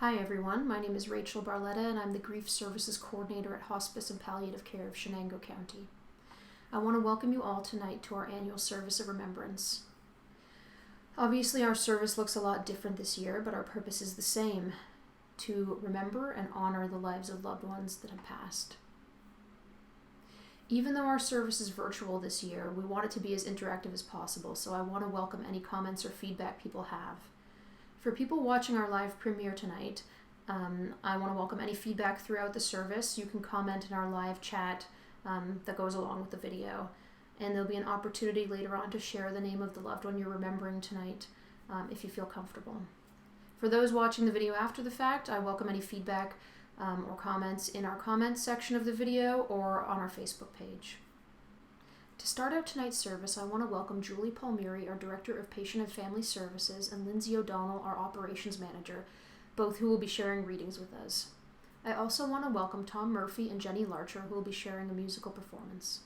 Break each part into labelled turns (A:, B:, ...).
A: Hi everyone, my name is Rachel Barletta and I'm the Grief Services Coordinator at Hospice and Palliative Care of Chenango County. I want to welcome you all tonight to our annual service of remembrance. Obviously our service looks a lot different this year, but our purpose is the same, to remember and honor the lives of loved ones that have passed. Even though our service is virtual this year, we want it to be as interactive as possible, so I want to welcome any comments or feedback people have. For people watching our live premiere tonight, I want to welcome any feedback throughout the service. You can comment in our live chat that goes along with the video, and there'll be an opportunity later on to share the name of the loved one you're remembering tonight if you feel comfortable. For those watching the video after the fact, I welcome any feedback or comments in our comments section of the video or on our Facebook page. To start out tonight's service, I want to welcome Julie Palmieri, our Director of Patient and Family Services, and Lindsay O'Donnell, our Operations Manager, both who will be sharing readings with us. I also want to welcome Tom Murphy and Jenny Larcher, who will be sharing a musical performance.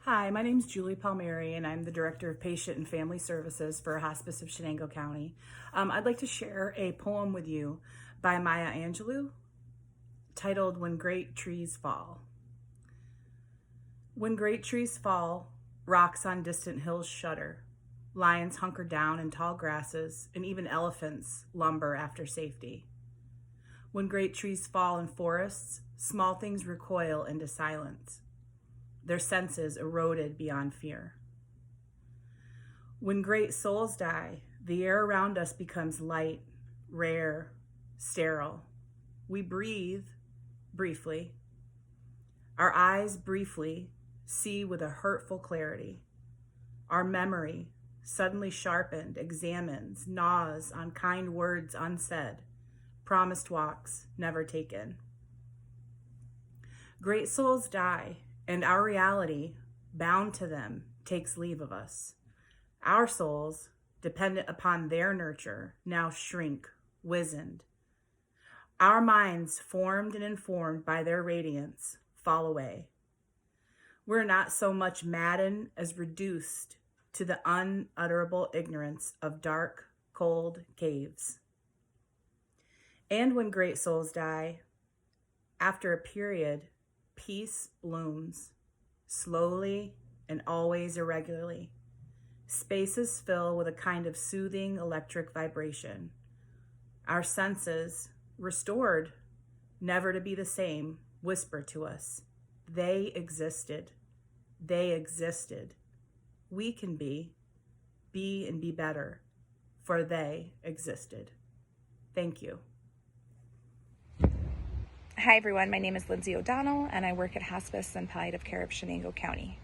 B: Hi, my name's Julie Palmieri, and I'm the Director of Patient and Family Services for Hospice of Chenango County. I'd like to share a poem with you by Maya Angelou titled When Great Trees Fall. When great trees fall, rocks on distant hills shudder, lions hunker down in tall grasses, and even elephants lumber after safety. When great trees fall in forests, small things recoil into silence, their senses eroded beyond fear. When great souls die, the air around us becomes light, rare, sterile. We breathe briefly. Our eyes briefly see with a hurtful clarity. Our memory, suddenly sharpened, examines, gnaws on kind words unsaid, promised walks never taken. Great souls die, and our reality, bound to them, takes leave of us. Our souls, dependent upon their nurture, now shrink, wizened. Our minds, formed and informed by their radiance, fall away. We're not so much maddened as reduced to the unutterable ignorance of dark, cold caves. And when great souls die, after a period, peace blooms, slowly and always irregularly. Spaces fill with a kind of soothing electric vibration. Our senses, restored, never to be the same, whisper to us, they existed. They existed. We can be and be better, for they existed. Thank you.
C: Hi everyone, my name is Lindsay O'Donnell and I work at Hospice and Palliative Care of Chenango County.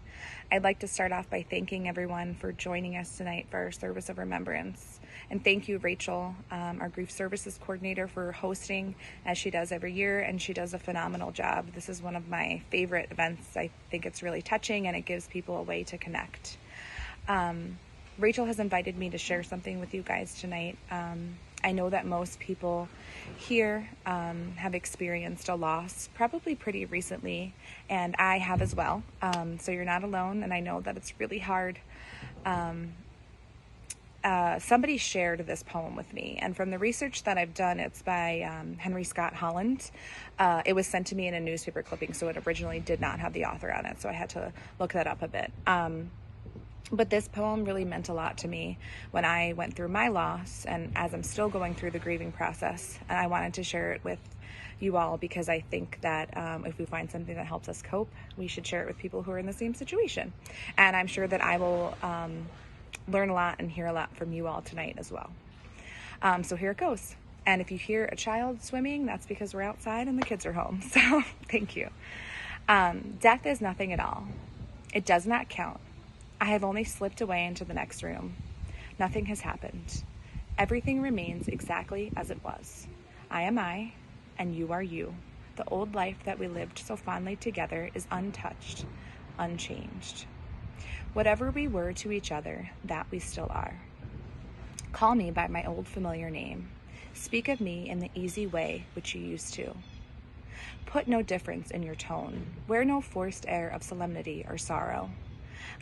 C: I'd like to start off by thanking everyone for joining us tonight for our service of remembrance. And thank you, Rachel, our Grief Services Coordinator, for hosting as she does every year, and she does a phenomenal job. This is one of my favorite events. I think it's really touching and it gives people a way to connect. Rachel has invited me to share something with you guys tonight. I know that most people here have experienced a loss probably pretty recently, and I have as well. So you're not alone, and I know that it's really hard. Somebody shared this poem with me, and from the research that I've done, it's by Henry Scott Holland. It was sent to me in a newspaper clipping, so it originally did not have the author on it, so I had to look that up a bit. But this poem really meant a lot to me when I went through my loss, and as I'm still going through the grieving process, and I wanted to share it with you all because I think that if we find something that helps us cope, we should share it with people who are in the same situation. And I'm sure that I will learn a lot and hear a lot from you all tonight as well. So here it goes. And if you hear a child swimming, that's because we're outside and the kids are home. So thank you. Death is nothing at all. It does not count. I have only slipped away into the next room. Nothing has happened. Everything remains exactly as it was. I am I, and you are you. The old life that we lived so fondly together is untouched, unchanged. Whatever we were to each other, that we still are. Call me by my old familiar name. Speak of me in the easy way which you used to. Put no difference in your tone. Wear no forced air of solemnity or sorrow.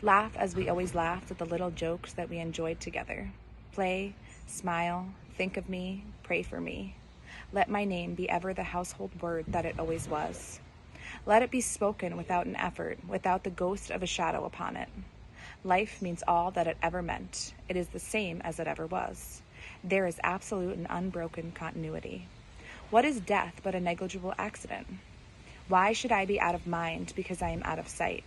C: Laugh as we always laughed at the little jokes that we enjoyed together. Play, smile, think of me, pray for me. Let my name be ever the household word that it always was. Let it be spoken without an effort, without the ghost of a shadow upon it. Life means all that it ever meant. It is the same as it ever was. There is absolute and unbroken continuity. What is death but a negligible accident? Why should I be out of mind because I am out of sight?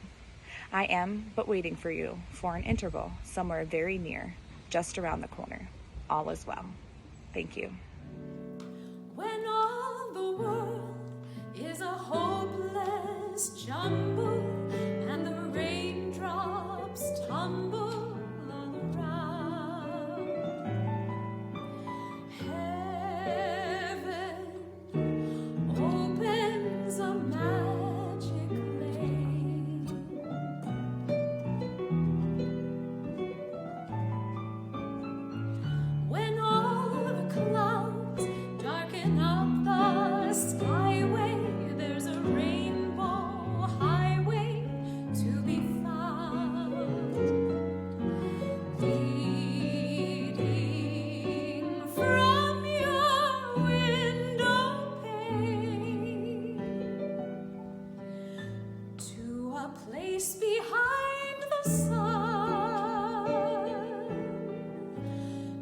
C: I am but waiting for you, for an interval, somewhere very near, just around the corner. All is well. Thank you.
D: When all the world is a hopeless jumble and the raindrops tumble all around, heaven opens a magic lane. When all the clouds darken up the skyway, there's a rainbow highway to be found, leading from your window pane to a place behind the sun,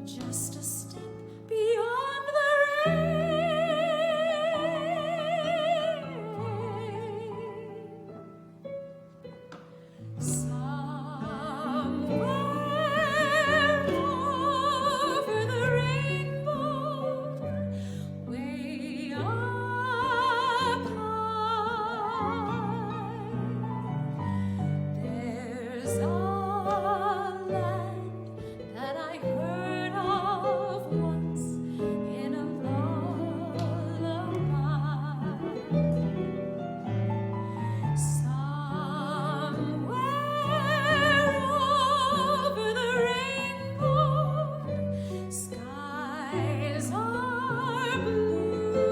D: just a step beyond the rain. Somewhere over the rainbow, way up high, there's a land that I heard of once in a lullaby. Somewhere over the rainbow, skies are blue,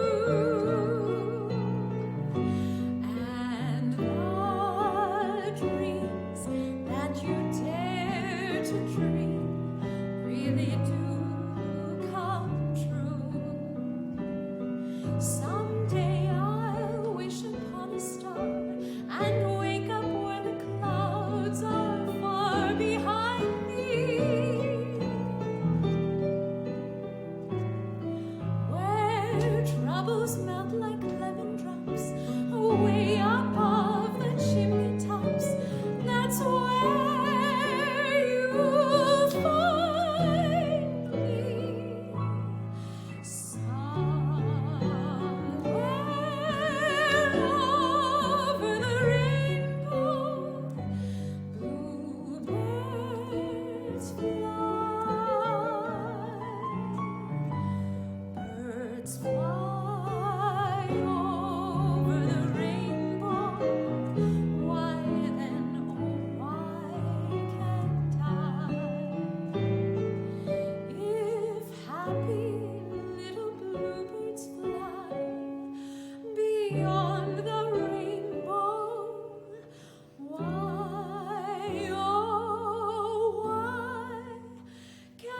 D: and the dreams that you dare to dream really do come true. Someday I'll wish upon a star and wake up where the clouds are far behind me, where troubles melt like lemon drops way above the chimney tops. That's where you'll find me. Somewhere over the rainbow, bluebirds fly. Birds fly over the rainbow. Why then, oh, why can't I? If happy little bluebirds fly beyond the rainbow, why, oh, why can't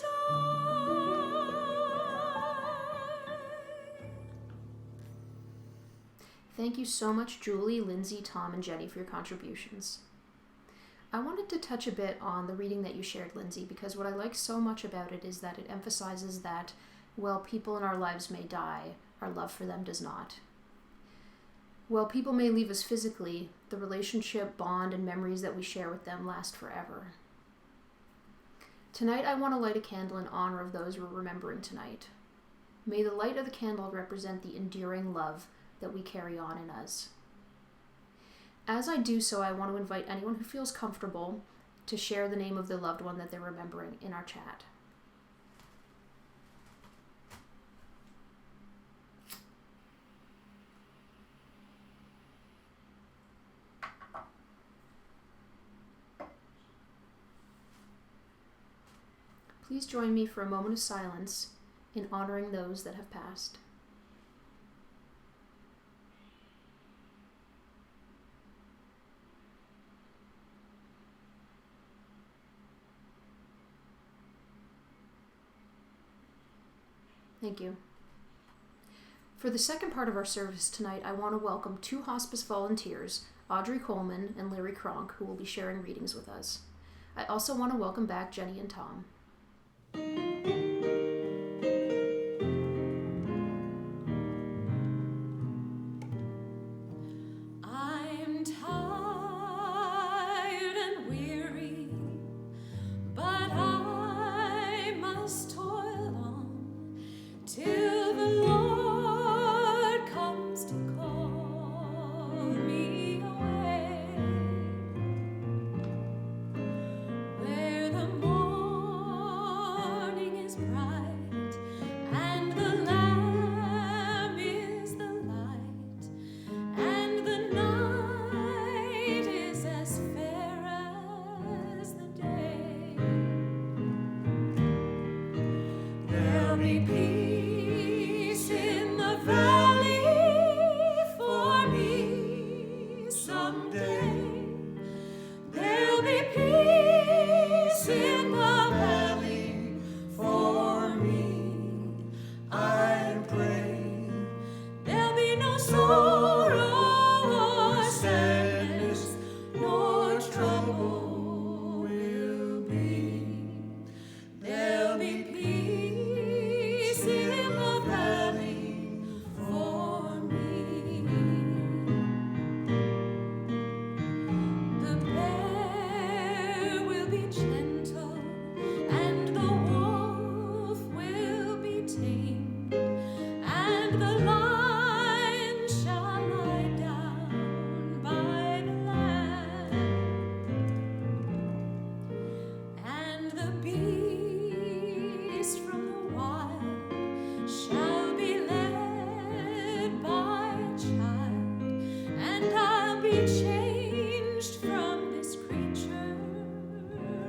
D: I?
A: Thank you so much, Julie, Lindsay, Tom, and Jenny, for your contributions. I wanted to touch a bit on the reading that you shared, Lindsay, because what I like so much about it is that it emphasizes that while people in our lives may die, our love for them does not. While people may leave us physically, the relationship, bond, and memories that we share with them last forever. Tonight, I want to light a candle in honor of those we're remembering tonight. May the light of the candle represent the enduring love that we carry on in us. As I do so, I want to invite anyone who feels comfortable to share the name of the loved one that they're remembering in our chat. Please join me for a moment of silence in honoring those that have passed. Thank you. For the second part of our service tonight, I want to welcome 2 hospice volunteers, Audrey Coleman and Larry Krunk, who will be sharing readings with us. I also want to welcome back Jenny and Tom.
D: I'm tired and weary, but I must toil on till the Lord comes to call me away, where the morning is bright and the Lamb is the light, and the night is as fair as the day. There'll be peace in the valley for me someday. There'll be peace in the valley for me, I pray. There'll be no sorrow or sadness, nor trouble will be. There'll be peace in the valley for me. The bear will be gentle and the wolf will be tamed, and the lion shall lie down by the lamb, and the beast from the wild shall be led by a child, and I'll be changed from this creature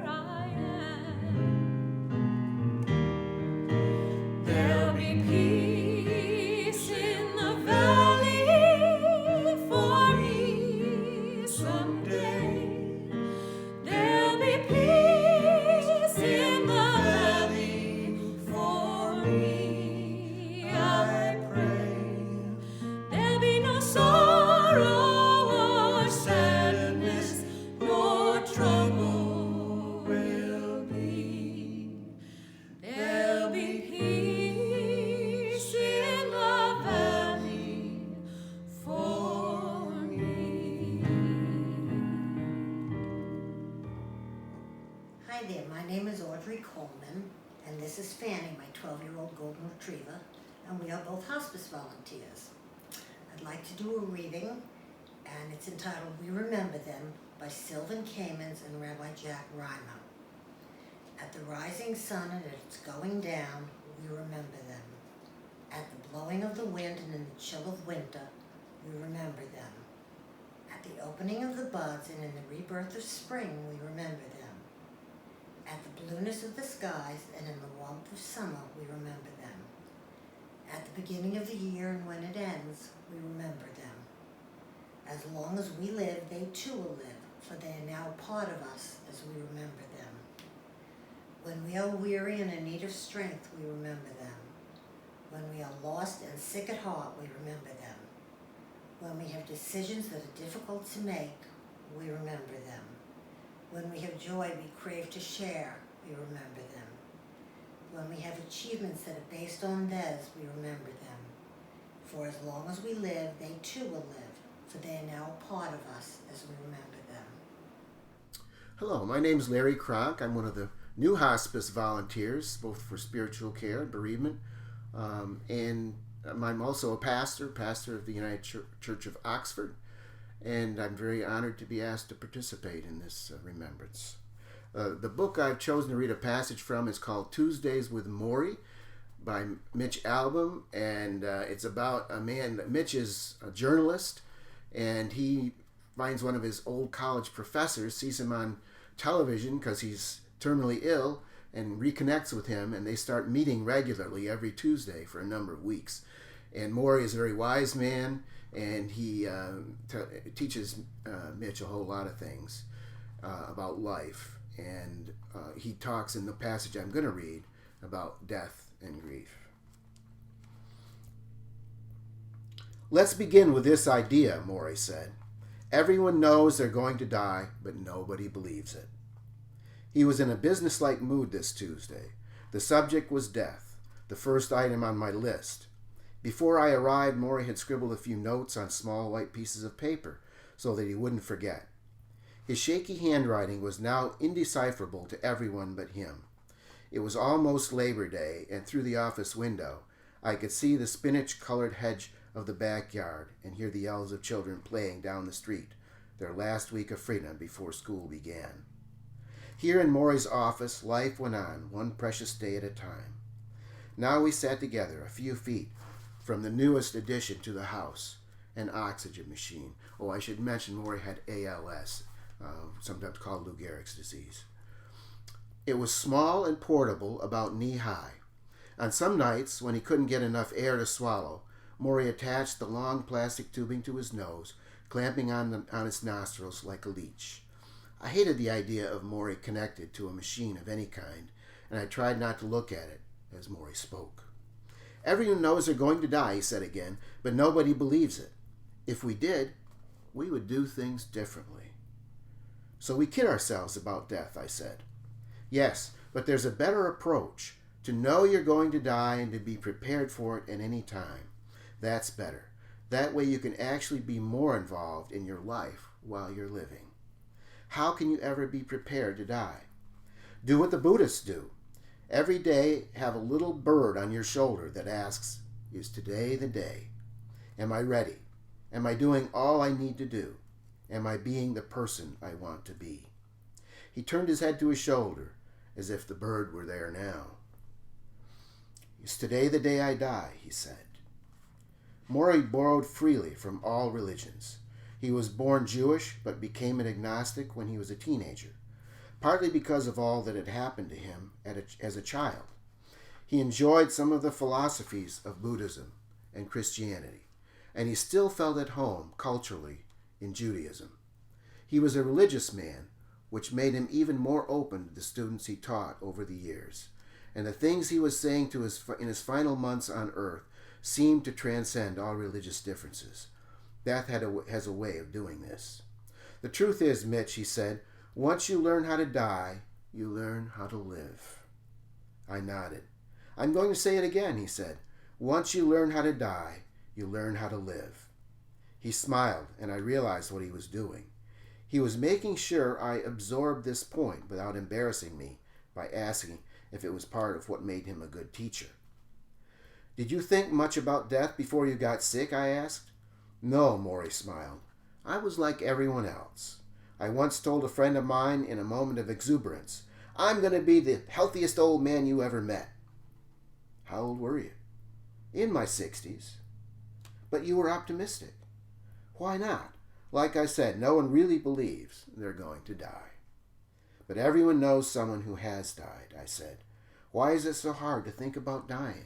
D: I am. There'll be peace in the valley for me someday. There'll be peace in the valley for me, I pray. There'll be no sorrow or sadness, nor trouble will be. There'll be peace in the valley for me.
E: Hi there, my name is Audrey Coleman, and this is Fanny, my 12-year-old golden retriever, and we are both hospice volunteers. I'd like to do a reading, and it's entitled We Remember Them by Sylvan Kamens and Rabbi Jack Reimer. At the rising sun and at its going down, we remember them. At the blowing of the wind and in the chill of winter, we remember them. At the opening of the buds and in the rebirth of spring, we remember them. At the blueness of the skies and in the warmth of summer, we remember them. At the beginning of the year and when it ends, we remember them. As long as we live, they too will live, for they are now part of us as we remember them. When we are weary and in need of strength, we remember them. When we are lost and sick at heart, we remember them. When we have decisions that are difficult to make, we remember them. When we have joy we crave to share, we remember them. When we have achievements that are based on theirs, we remember them. For as long as we live, they too will live, for they are now a part of us as we remember them.
F: Hello, my name is Larry Krunk. I'm one of the new hospice volunteers, both for spiritual care and bereavement. And I'm also a pastor of the United Church of Oxford. And I'm very honored to be asked to participate in this remembrance. The book I've chosen to read a passage from is called Tuesdays with Maurey by Mitch Albom, and it's about a man. Mitch is a journalist, and he finds one of his old college professors, sees him on television because he's terminally ill, and reconnects with him, and they start meeting regularly every Tuesday for a number of weeks. And Maurey is a very wise man, and he teaches Mitch a whole lot of things about life. And he talks in the passage I'm going to read about death and grief. Let's begin with this idea, Maurey said. Everyone knows they're going to die, but nobody believes it. He was in a businesslike mood this Tuesday. The subject was death, the first item on my list. Before I arrived, Maurey had scribbled a few notes on small white pieces of paper so that he wouldn't forget. His shaky handwriting was now indecipherable to everyone but him. It was almost Labor Day, and through the office window, I could see the spinach-colored hedge of the backyard and hear the yells of children playing down the street, their last week of freedom before school began. Here in Maurey's office, life went on, one precious day at a time. Now we sat together a few feet from the newest addition to the house, an oxygen machine. Oh, I should mention Maurey had ALS, sometimes called Lou Gehrig's disease. It was small and portable, about knee-high. On some nights, when he couldn't get enough air to swallow, Maurey attached the long plastic tubing to his nose, clamping on his nostrils like a leech. I hated the idea of Maurey connected to a machine of any kind, and I tried not to look at it as Maurey spoke. Everyone knows they're going to die, he said again, but nobody believes it. If we did, we would do things differently. So we kid ourselves about death, I said. Yes, but there's a better approach. To know you're going to die and to be prepared for it at any time. That's better. That way you can actually be more involved in your life while you're living. How can you ever be prepared to die? Do what the Buddhists do. Every day have a little bird on your shoulder that asks, is today the day? Am I ready? Am I doing all I need to do? Am I being the person I want to be? He turned his head to his shoulder, as if the bird were there now. Is today the day I die, he said. Maurey borrowed freely from all religions. He was born Jewish, but became an agnostic when he was a teenager, partly because of all that had happened to him as a child. He enjoyed some of the philosophies of Buddhism and Christianity, and he still felt at home culturally in Judaism. He was a religious man, which made him even more open to the students he taught over the years, and the things he was saying in his final months on earth seemed to transcend all religious differences. Death has a way of doing this. The truth is, Mitch, he said, once you learn how to die, you learn how to live. I nodded. I'm going to say it again, he said. Once you learn how to die, you learn how to live. He smiled, and I realized what he was doing. He was making sure I absorbed this point without embarrassing me by asking if it was part of what made him a good teacher. Did you think much about death before you got sick? I asked. No, Maurey smiled. I was like everyone else. I once told a friend of mine in a moment of exuberance, I'm going to be the healthiest old man you ever met. How old were you? In my 60s. But you were optimistic. Why not? Like I said, no one really believes they're going to die. But everyone knows someone who has died, I said. Why is it so hard to think about dying?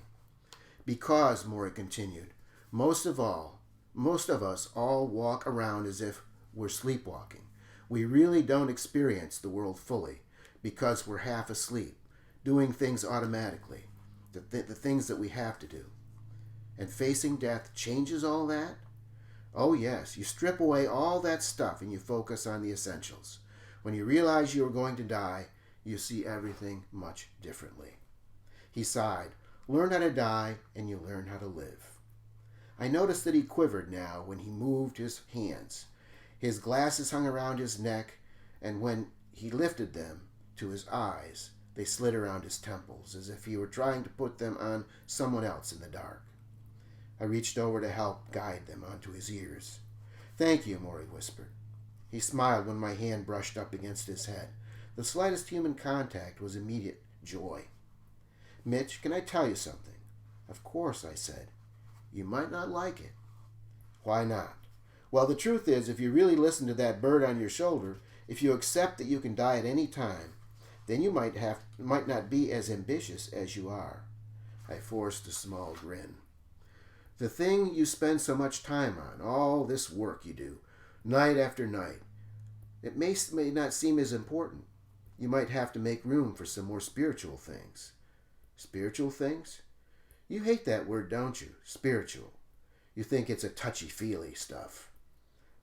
F: Because, Maurey continued, most of us all walk around as if we're sleepwalking. We really don't experience the world fully because we're half asleep, doing things automatically, the things that we have to do. And facing death changes all that? Oh yes, you strip away all that stuff and you focus on the essentials. When you realize you are going to die, you see everything much differently. He sighed. Learn how to die and you learn how to live. I noticed that he quivered now when he moved his hands. His glasses hung around his neck, and when he lifted them to his eyes, they slid around his temples, as if he were trying to put them on someone else in the dark. I reached over to help guide them onto his ears. Thank you, Maurey whispered. He smiled when my hand brushed up against his head. The slightest human contact was immediate joy. Mitch, can I tell you something? Of course, I said. You might not like it. Why not? Well, the truth is, if you really listen to that bird on your shoulder, if you accept that you can die at any time, then you might not be as ambitious as you are. I forced a small grin. The thing you spend so much time on, all this work you do, night after night, it may not seem as important. You might have to make room for some more spiritual things. Spiritual things? You hate that word, don't you? Spiritual. You think it's a touchy-feely stuff.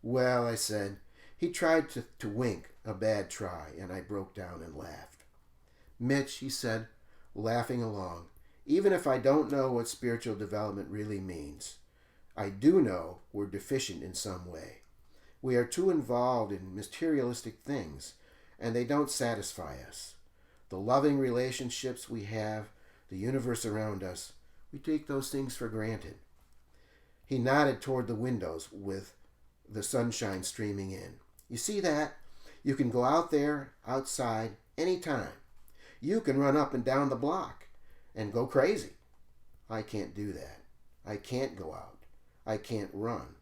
F: Well, I said, he tried to wink, a bad try, and I broke down and laughed. Mitch, he said, laughing along, even if I don't know what spiritual development really means, I do know we're deficient in some way. We are too involved in materialistic things, and they don't satisfy us. The loving relationships we have, the universe around us, we take those things for granted. He nodded toward the windows with the sunshine streaming in. You see that? You can go out there, outside, anytime. You can run up and down the block and go crazy. I can't do that. I can't go out. I can't run.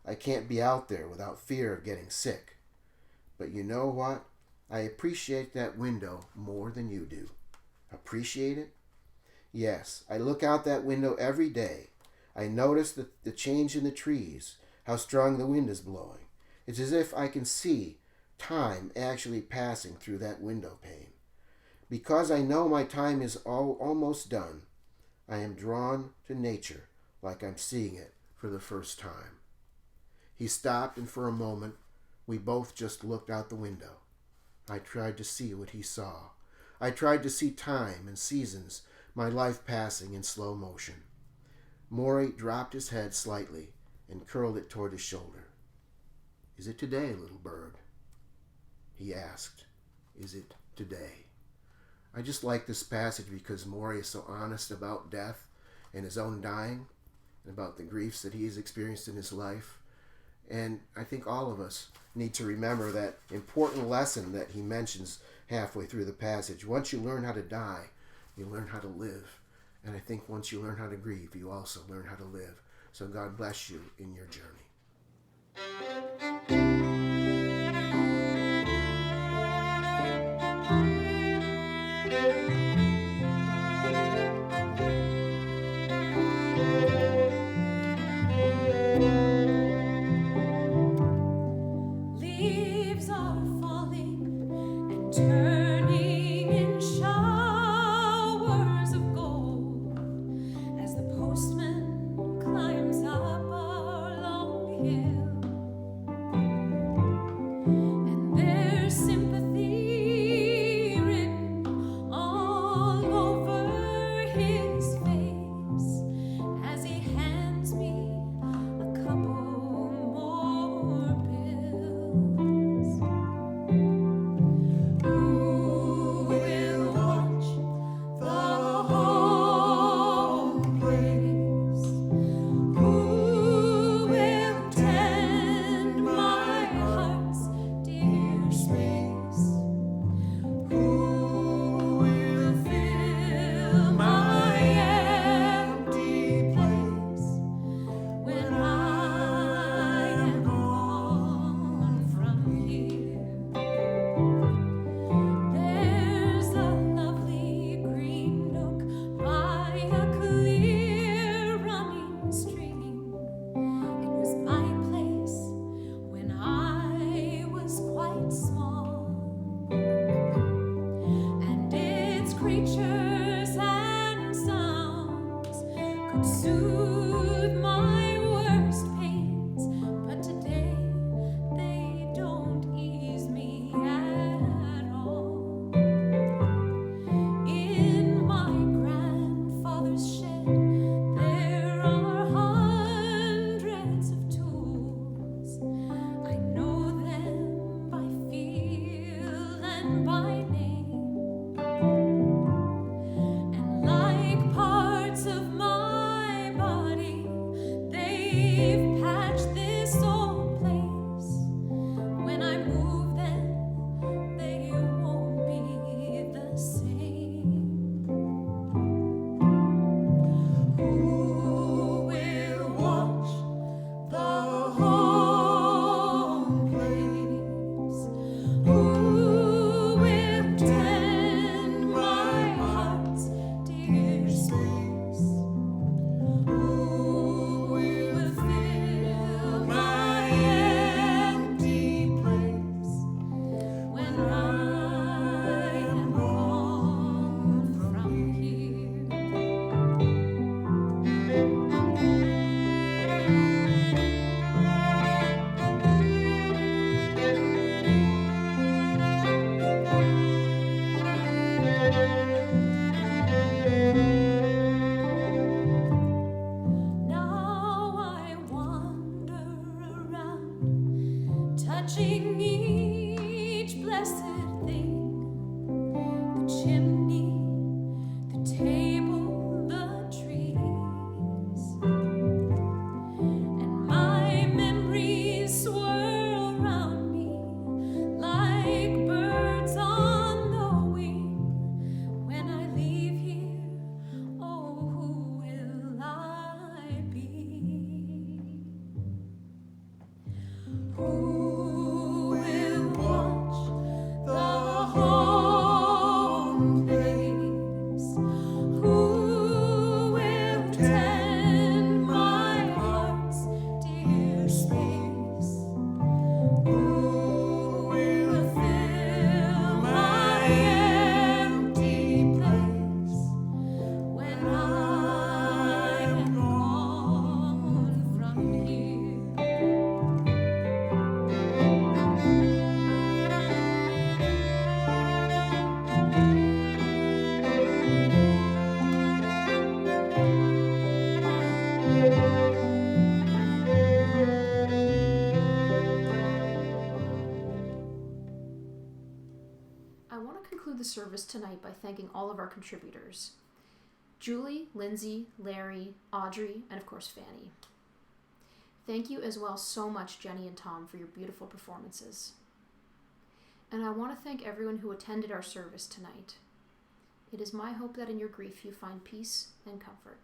F: I can't be out there without fear of getting sick. But you know what? I appreciate that window more than you do. Appreciate it? Yes, I look out that window every day. I notice the change in the trees, how strong the wind is blowing. It's as if I can see time actually passing through that window pane. Because I know my time is almost done, I am drawn to nature like I'm seeing it for the first time. He stopped, and for a moment, we both just looked out the window. I tried to see what he saw. I tried to see time and seasons, my life passing in slow motion. Maurey dropped his head slightly and curled it toward his shoulder. Is it today, little bird? He asked. Is it today? I just like this passage because Maurey is so honest about death and his own dying and about the griefs that he's experienced in his life. And I think all of us need to remember that important lesson that he mentions halfway through the passage. Once you learn how to die, you learn how to live. And I think once you learn how to grieve, you also learn how to live. So God bless you in your journey.
D: Leaves are falling and turning in showers of gold as the postman climbs up our long hill. And there's sympathy written all over his face as he hands me a couple more pills. Who will watch the home place? Who will tend my heart's dear space? Who will fill my empty place when I am gone from here? There's a lovely green nook by a clear running stream. It was my place when I was quite small, and its creatures and sounds could soothe my worst pains, but today they don't ease me at all. In my grandfather's shed there are hundreds of tools. I know them by feel and by name, and like parts of my body, they've patched this old place. When I move them, they won't be the same. Who will watch the home place? Who will tend my heart's dear space? Who will fill
A: service tonight by thanking all of our contributors: Julie, Lindsay, Larry, Audrey, and of course Fanny. Thank you as well so much, Jenny and Tom, for your beautiful performances. And I want to thank everyone who attended our service tonight. It is my hope that in your grief you find peace and comfort.